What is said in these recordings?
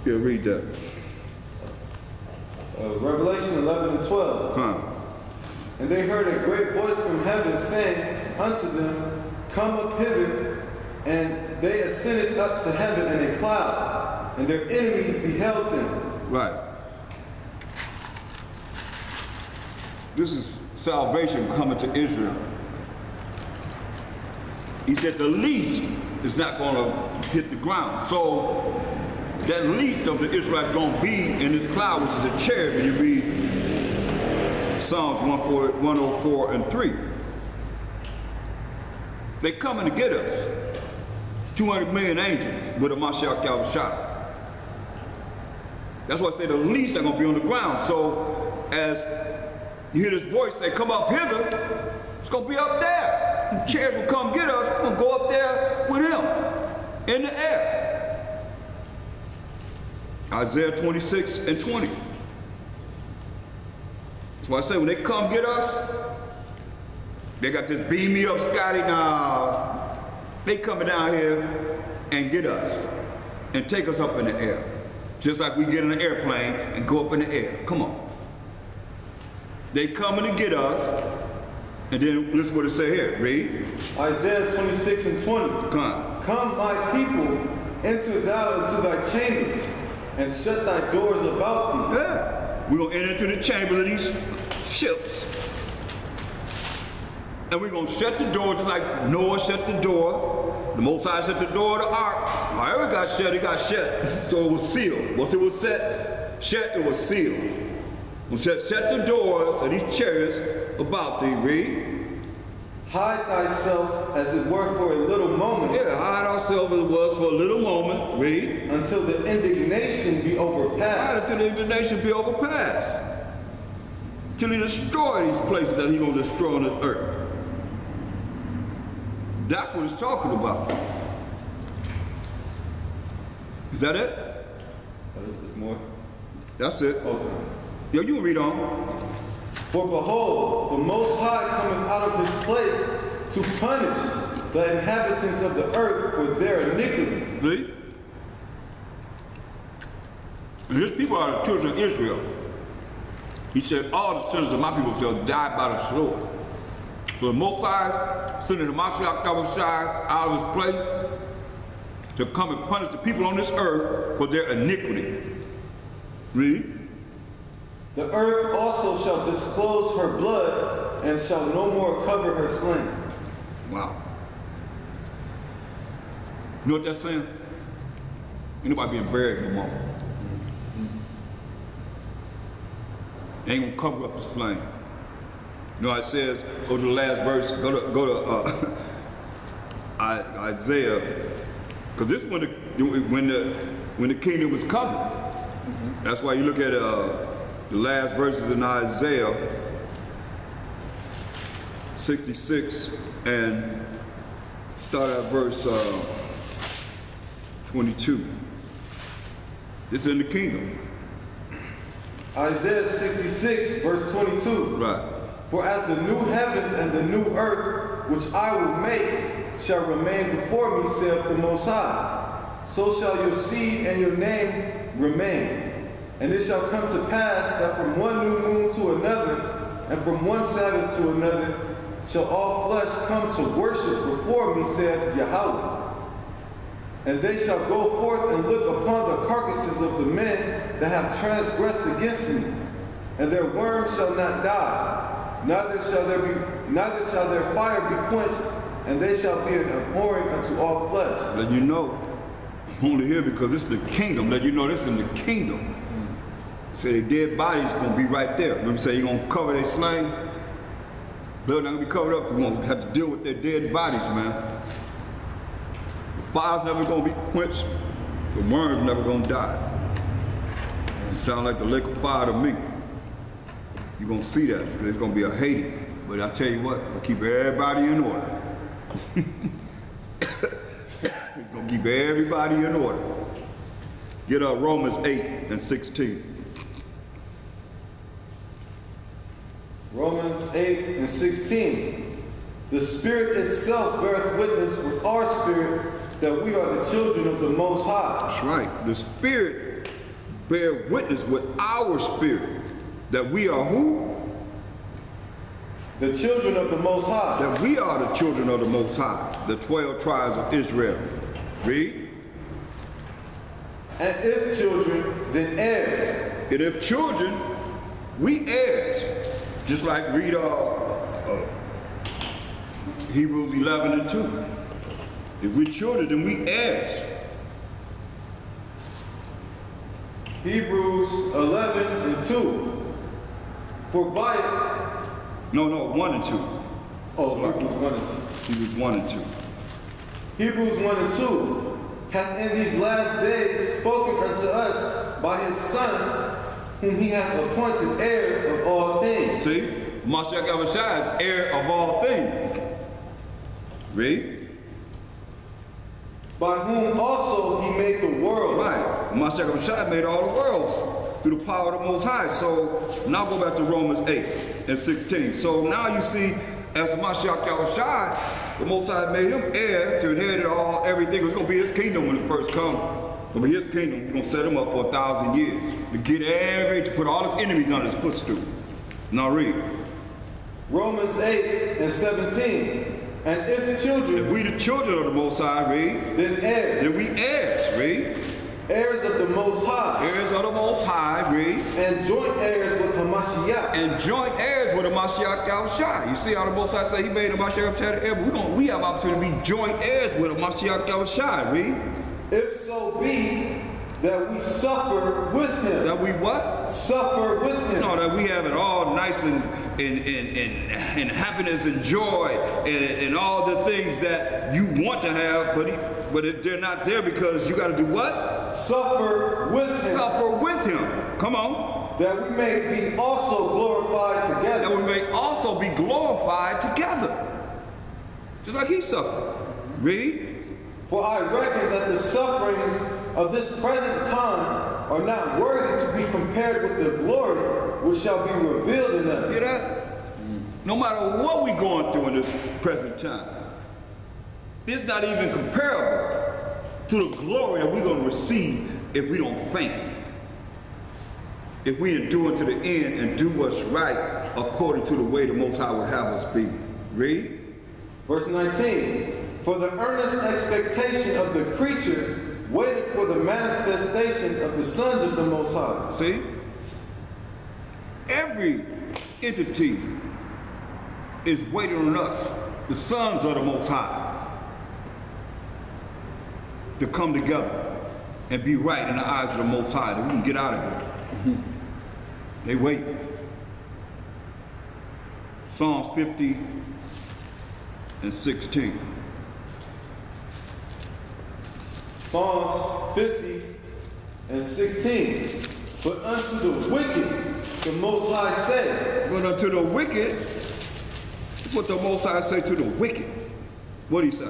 Yeah, read that. Revelation 11 and 12. And they heard a great voice from heaven saying unto them, Come up hither. And they ascended up to heaven in a cloud, and their enemies beheld them. Right. This is salvation coming to Israel. He said the least is not going to hit the ground. So that least of the Israelites going to be in this cloud, which is a cherub, when you read Psalms 104 and 3. They coming to get us. 200 million angels with a Mashiach Yahushua. That's why I say the least are going to be on the ground. So as you hear this voice say, come up hither, it's going to be up there. The cherubs will come get us. We're going to go up there with him in the air. Isaiah 26 and 20. That's why I say when they come get us, they got this beam me up, Scotty. Now, they coming down here and get us and take us up in the air. Just like we get in an airplane and go up in the air. Come on. They coming to get us, and then listen what it say here. Read. Isaiah 26 and 20. Come my people, enter thou into thy chambers, and shut thy doors about thee. Yeah. We're going to enter into the chamber of these ships. And we're going to shut the door just like Noah shut the door. The Most High shut the door of the ark. However it got shut, so it was sealed. Once it was shut, it was sealed. We'll shut the doors of these chariots about thee, read. Hide thyself as it were for a little moment. Yeah, hide ourselves as it was for a little moment, read. Until the indignation be overpassed. Hide until the indignation be overpassed. Till he destroy these places that he's going to destroy on this earth. That's what it's talking about. Is that it? There's more. That's it. Okay. Yo, you can read on. For behold, the Most High cometh out of his place to punish the inhabitants of the earth for their iniquity. See? And his people are the children of Israel. He said, all the sons of my people shall die by the sword. So the Most High sending the Mashiach Yahushua out of his place to come and punish the people on this earth for their iniquity. Read. The earth also shall disclose her blood and shall no more cover her slain. Wow. You know what that's saying? Ain't nobody being buried no more. They ain't gonna cover up the slain. You know how it says, go to the last verse, go to Isaiah, because this is when the kingdom was coming. That's why you look at the last verses in Isaiah 66 and start at verse 22. This is in the kingdom. Isaiah 66 verse 22. Right. For as the new heavens and the new earth, which I will make, shall remain before me, saith the Most High, so shall your seed and your name remain. And it shall come to pass that from one new moon to another, and from one Sabbath to another, shall all flesh come to worship before me, saith Yahweh. And they shall go forth and look upon the carcasses of the men that have transgressed against me, and their worms shall not die. Neither shall their fire be quenched, and they shall be an abhorring unto all flesh. Let you know, I'm only here because this is the kingdom. Let you know this is in the kingdom. Say their dead bodies gonna be right there. Remember, say you're gonna cover their slain. Blood not gonna be covered up. You're gonna have to deal with their dead bodies, man. The fire's never gonna be quenched. The worms never gonna die. It sounds like the lake of fire to me. You're gonna see that, because it's gonna be a hating. But I tell you what, it'll keep everybody in order. It's gonna keep everybody in order. Get Romans 8 and 16. Romans 8 and 16. The Spirit itself beareth witness with our spirit that we are the children of the Most High. That's right. The Spirit bear witness with our spirit that we are who? The children of the Most High. That we are the children of the Most High, the 12 tribes of Israel. Read. And if children, then heirs. And if children, we heirs. Just like read Hebrews 11 and 2. If we children, then we heirs. Hebrews 11 and 2. For by it, No, 1 and 2. oh, Hebrews 1 and 2. Hebrews 1 and 2. Hebrews 1 and 2 hath in these last days spoken unto us by his Son, whom he hath appointed heir of all things. See? Mashiach Yahushua is heir of all things. Read. By whom also he made the world. Right. Mashiach Yahushua made all the worlds through the power of the Most High. So now go back to Romans 8 and 16. So now you see, as Mashiach Yahushua, the Most High made him heir to inherit everything. It's going to be his kingdom when it first comes. It's going to be his kingdom. He's going to set him up for 1,000 years. To put all his enemies on his footstool. Now read. Romans 8 and 17. And if children, If we the children of the Most High, read. then heirs. Then we heirs, read. Heirs of the Most High. Heirs of the Most High, read. And joint heirs with Hamashiach. And joint heirs with the Mashiach Yahushua. You see how the Most High say he made the Mashiach Yahushua the heir? But we have opportunity to be joint heirs with the Mashiach Yahushua, read. If so be that we suffer with him. That we what? Suffer with him. No, that we have it all nice and happiness and joy and all the things that you want to have, but they're not there because you got to do what? Suffer with him. Suffer with him. Come on. That we may be also glorified together. That we may also be glorified together. Just like he suffered. Read. For I reckon that the sufferings of this present time are not worthy to be compared with the glory which shall be revealed in us. Hear that? No matter what we're going through in this present time, it's not even comparable to the glory that we're going to receive if we don't faint. If we endure to the end and do what's right according to the way the Most High would have us be. Read. Verse 19. For the earnest expectation of the creature waited for the manifestation of the sons of the Most High. See? Every entity is waiting on us, the sons of the Most High, to come together and be right in the eyes of the Most High, that we can get out of here. They wait. Psalms 50 and 16. Psalms 50 and 16. But unto the wicked, the Most High said. But unto the wicked, what the Most High say to the wicked? What he say?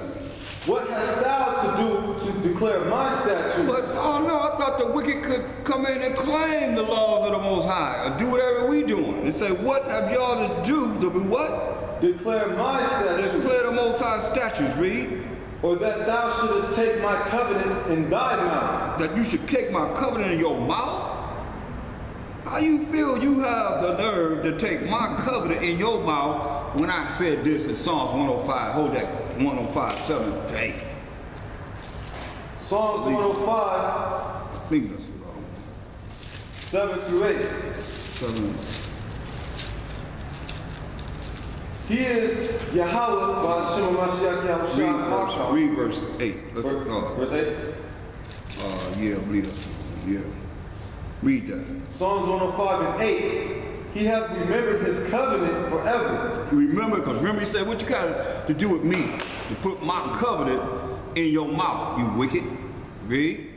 What hast thou to do to declare my statutes? But, oh no, I thought the wicked could come in and claim the laws of the Most High, or do whatever we doing, and say, what have y'all to do to be what? Declare my statutes. Declare the Most High statutes, read. Or that thou shouldest take my covenant in thy mouth. That you should take my covenant in your mouth? How you feel you have the nerve to take my covenant in your mouth when I said this in Psalms 105, hold that, 105, 7 to 8. Psalms 105, I think that's wrong. 7 through 8. 7. He is Yahweh by Hashem Mashiach Yahushua. Read verse 8. Let's, Verse 8? yeah, I believe that's yeah. Read that. Psalms 105 and 8. He hath remembered his covenant forever. Remember, because remember he said, what you got to do with me? To put my covenant in your mouth, you wicked. Read.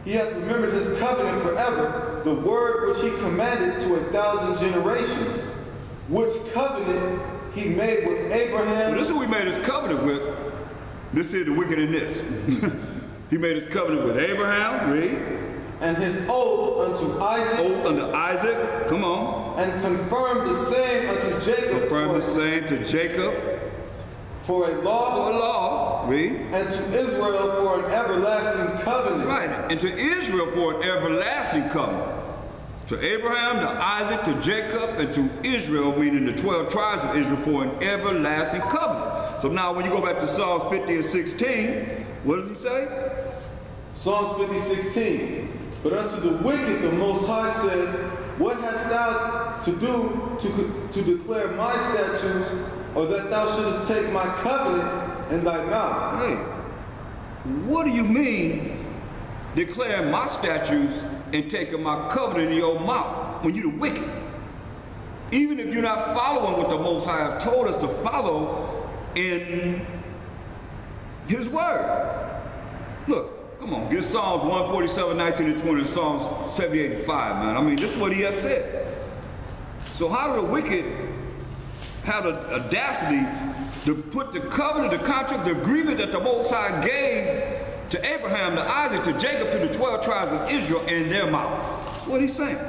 He hath remembered his covenant forever, the word which he commanded to 1,000 generations, which covenant he made with Abraham. So this is who he made his covenant with. This is the wicked in this. He made his covenant with Abraham, read. And his oath unto Isaac. Oath unto Isaac, come on. And confirmed the same unto Jacob. Confirmed the same to Jacob. For a law. For a law, Read. And to Israel for an everlasting covenant. Right. And to Israel for an everlasting covenant. To Abraham, to Isaac, to Jacob, and to Israel, meaning the 12 tribes of Israel, for an everlasting covenant. So now when you go back to Psalms 50 and 16, what does he say? Psalms 50:16. But unto the wicked the Most High said, what hast thou to do to declare my statutes, or that thou shouldest take my covenant in thy mouth? Hey, what do you mean declaring my statutes and taking my covenant in your mouth when you're the wicked? Even if you're not following what the Most High have told us to follow in his word. Look, come on, get Psalms 147, 19 and 20, and Psalms 78 and 5, man. I mean, this is what he has said. So how do the wicked have the audacity to put the covenant, the contract, the agreement that the Most High gave to Abraham, to Isaac, to Jacob, to the 12 tribes of Israel in their mouth? That's what he's saying.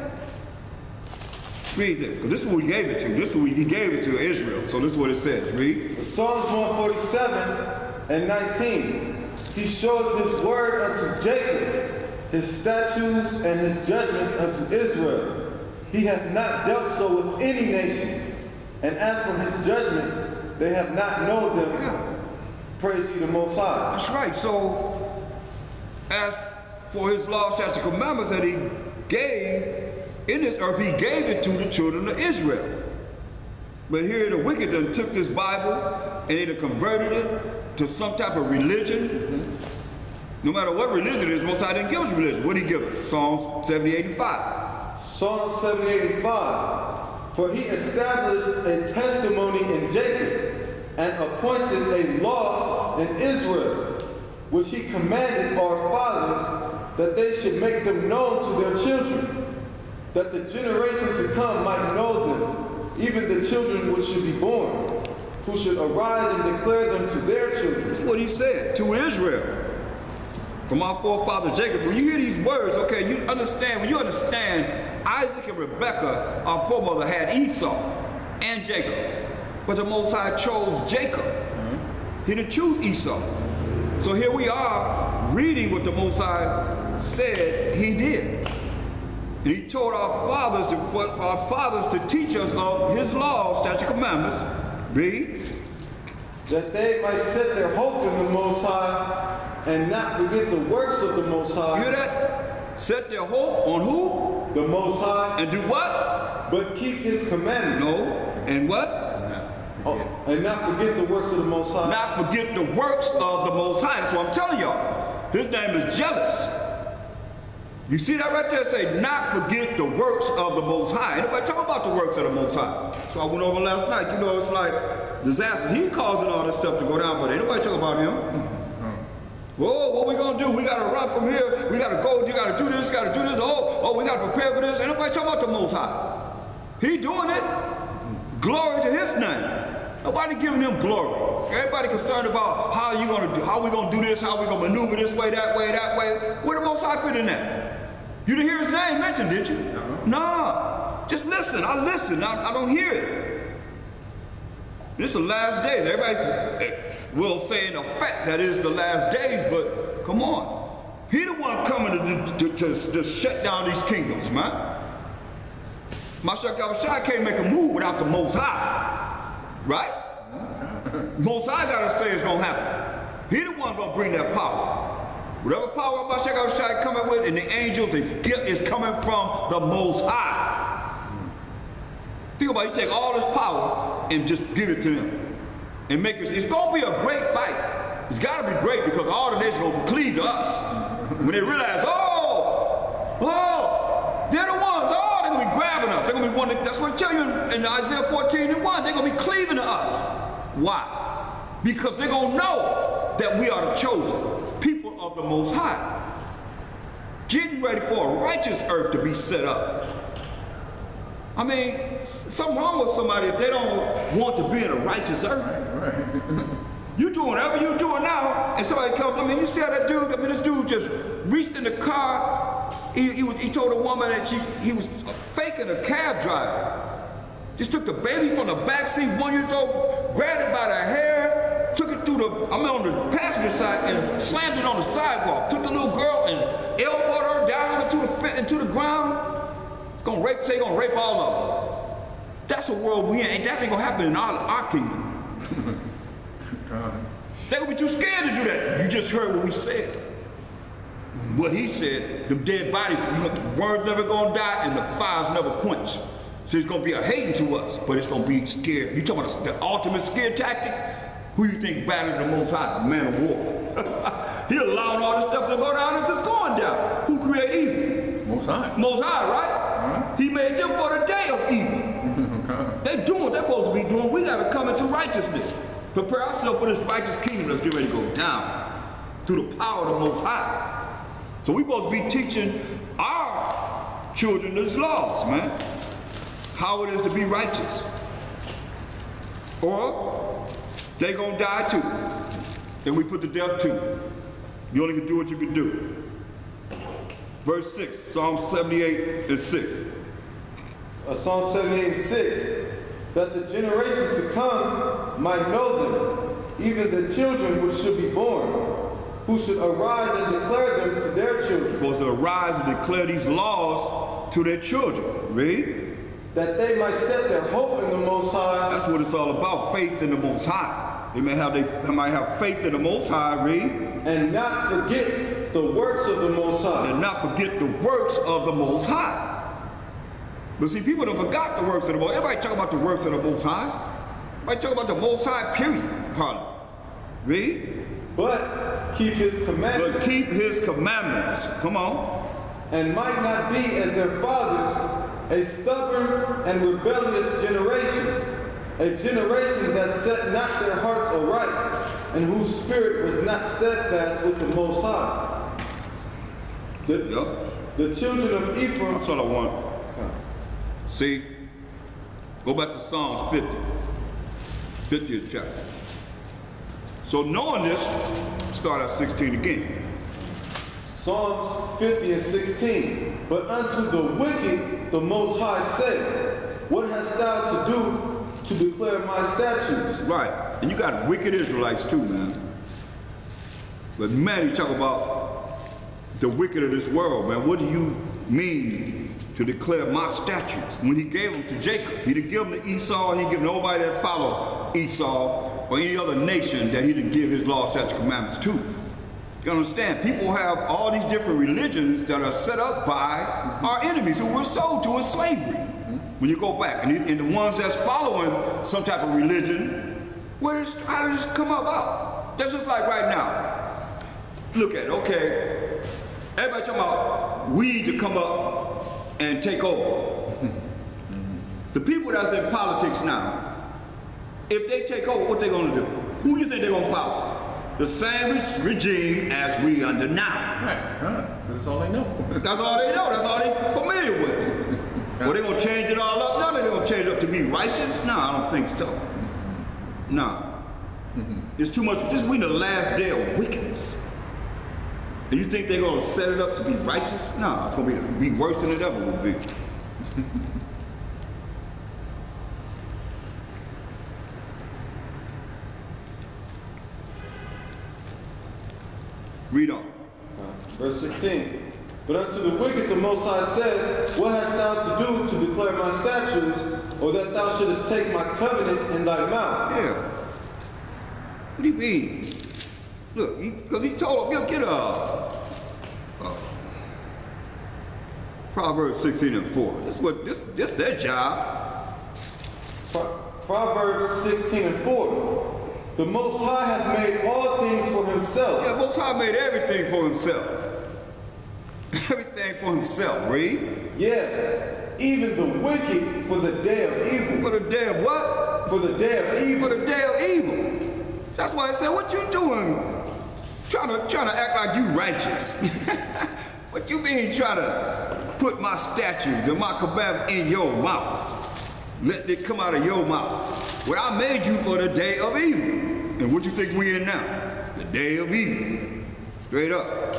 Read this, because this is what he gave it to. This is what he gave it to Israel. So this is what it says. Read. Psalms 147 and 19. He showed his word unto Jacob, his statutes and his judgments unto Israel. He hath not dealt so with any nation. And as for his judgments, they have not known them. Yeah. Praise ye the Most High. That's right. So, as for his law, statutes, and commandments that he gave in this earth, he gave it to the children of Israel. But here the wicked done took this Bible and they done converted it to some type of religion. No matter what religion it is, Most High didn't give us religion. What did he give us? Psalms 78 and 5. Psalm 78 and 5. For he established a testimony in Jacob, and appointed a law in Israel, which he commanded our fathers, that they should make them known to their children, that the generation to come might know them, even the children which should be born, who should arise and declare them to their children. That's what he said to Israel. From our forefather Jacob. When you hear these words, okay, you understand, when you understand, Isaac and Rebekah, our forefather, had Esau and Jacob. But the Most High chose Jacob. He didn't choose Esau. So here we are reading what the Most High said he did. And he told our fathers to teach us of his laws, statutes, commandments. Read. That they might set their hope in the Most High, and not forget the works of the Most High. You hear that? Set their hope on who? The Most High. And do what? But keep his commandments. No. And what? And not forget the works of the Most High. Not forget the works of the Most High. That's what I'm telling y'all. His name is jealous. You see that right there? Say, not forget the works of the Most High. Anybody talk about the works of the Most High? That's why I went over last night. You know, it's like disaster. He causing all this stuff to go down, but anybody talk about him? Whoa, what we gonna do? We gotta run from here. We gotta go. You gotta do this. Gotta do this. Oh, we gotta prepare for this. Ain't nobody talking about the Most High. He doing it. Glory to His name. Nobody giving Him glory. Everybody concerned about how you gonna do, how we gonna do this, how we gonna maneuver this way, that way, that way. Where the Most High fit in that? You didn't hear His name mentioned, did you? No. Just listen. I listen. I don't hear it. This is the last days. Everybody will say in effect that it is the last days, but come on. He the one coming to shut down these kingdoms, man. Mashiach Yahushua can't make a move without the Most High. Right? Most High gotta say it's gonna happen. He the one gonna bring that power. Whatever power Mashiach Yahushua coming with and the angels is coming from the Most High. Think about it, you take all this power and just give it to them. And make it, it's gonna be a great fight. It's gotta be great because all the nations gonna cleave to us. When they realize, they're the ones, they're gonna be grabbing us. They're gonna be one, that's what I tell you in Isaiah 14 and 1, they're gonna be cleaving to us. Why? Because they're gonna know that we are the chosen people of the Most High. Getting ready for a righteous earth to be set up. I mean, something wrong with somebody if they don't want to be in a righteous earth. Right. You doing whatever you doing now, and somebody comes, I mean, you see how that dude, I mean, this dude just reached in the car, he told a woman that he was faking a cab driver. Just took the baby from the back seat, 1 year old, grabbed it by the hair, took it through on the passenger side and slammed it on the sidewalk. Took the little girl and elbowed her down into the ground. Gonna rape, say gonna rape all of them. That's a world we in. That ain't gonna happen in our kingdom. They would be too scared to do that. You just heard what we said. What he said, them dead bodies, the words never gonna die and the fires never quench. So it's gonna be a hating to us, but it's gonna be scared. You talking about the ultimate scare tactic? Who you think battered the Most High? A man of war. He allowing all this stuff to go down as it's going down. Who created evil? Most High. Most High, right? He made them for the day of evil. They doing what they're supposed to be doing. We gotta come into righteousness. Prepare ourselves for this righteous kingdom that's getting ready to go down through the power of the Most High. So we're supposed to be teaching our children these laws, man. How it is to be righteous. Or they gonna die too. And we put to death too. You only can do what you can do. Verse 6, Psalm 78 and 6. Psalm 78 and 6. That the generation to come might know them, even the children which should be born, who should arise and declare them to their children. Supposed to arise and declare these laws to their children. Read. That they might set their hope in the Most High. That's what it's all about, faith in the Most High. They might have faith in the Most High, read. And not forget the works of the Most High. And not forget the works of the Most High. But see, people don't forgot the works of the Most High. Everybody talk about the works of the Most High. Everybody talk about the Most High, period. Hardly. Read. But keep his commandments. But keep his commandments. Come on. And might not be as their fathers, a stubborn and rebellious generation, a generation that set not their hearts aright, and whose spirit was not steadfast with the Most High. The children of Ephraim. That's all I want. See, go back to Psalms 50, 50th chapter. So knowing this, start at 16 again. Psalms 50 and 16. But unto the wicked the Most High said, what hast thou to do to declare my statutes? Right, and you got wicked Israelites too, man. But man, you talk about the wicked of this world, man. What do you mean to declare my statutes? When he gave them to Jacob, he didn't give them to Esau, and he didn't give nobody that followed Esau or any other nation that he didn't give his law, statutes, commandments to. You understand? People have all these different religions that are set up by our enemies who were sold to in slavery. When you go back, and the ones that's following some type of religion, how did this come about? That's just like right now. Look at it, okay. Everybody talking about we need to come up and take over. The people that's in politics now, if they take over, what they gonna do? Who do you think they're gonna follow? The same regime as we under now. Right. That's all they know. That's all they know. That's all they're familiar with. Well, they gonna change it all up? No, they're gonna change it up to be righteous? No, I don't think so. No. It's too much. We in the last day of wickedness. And you think they're gonna set it up to be righteous? No, it's gonna be worse than it ever will be. Read on. Verse 16. But unto the wicked the Most High said, what hast thou to do to declare my statutes, or that thou shouldest take my covenant in thy mouth? Yeah. What do you mean? Look, because he told him, get Proverbs 16 and 4. This their job. Proverbs 16 and 4. The Most High hath made all things for himself. Yeah, Most High made everything for himself. Everything for himself, read. Yeah, even the wicked for the day of evil. For the day of what? For the day of evil. For the day of evil. That's why I said, what you doing? Trying to act like you righteous. What you mean trying to put my statutes and my commandments in your mouth? Let it come out of your mouth. Well, I made you for the day of evil. And what you think we in now? The day of evil. Straight up.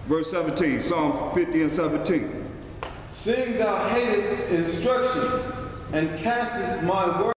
Verse 17, Psalm 50 and 17. Seeing thou hatest instruction, and castest my word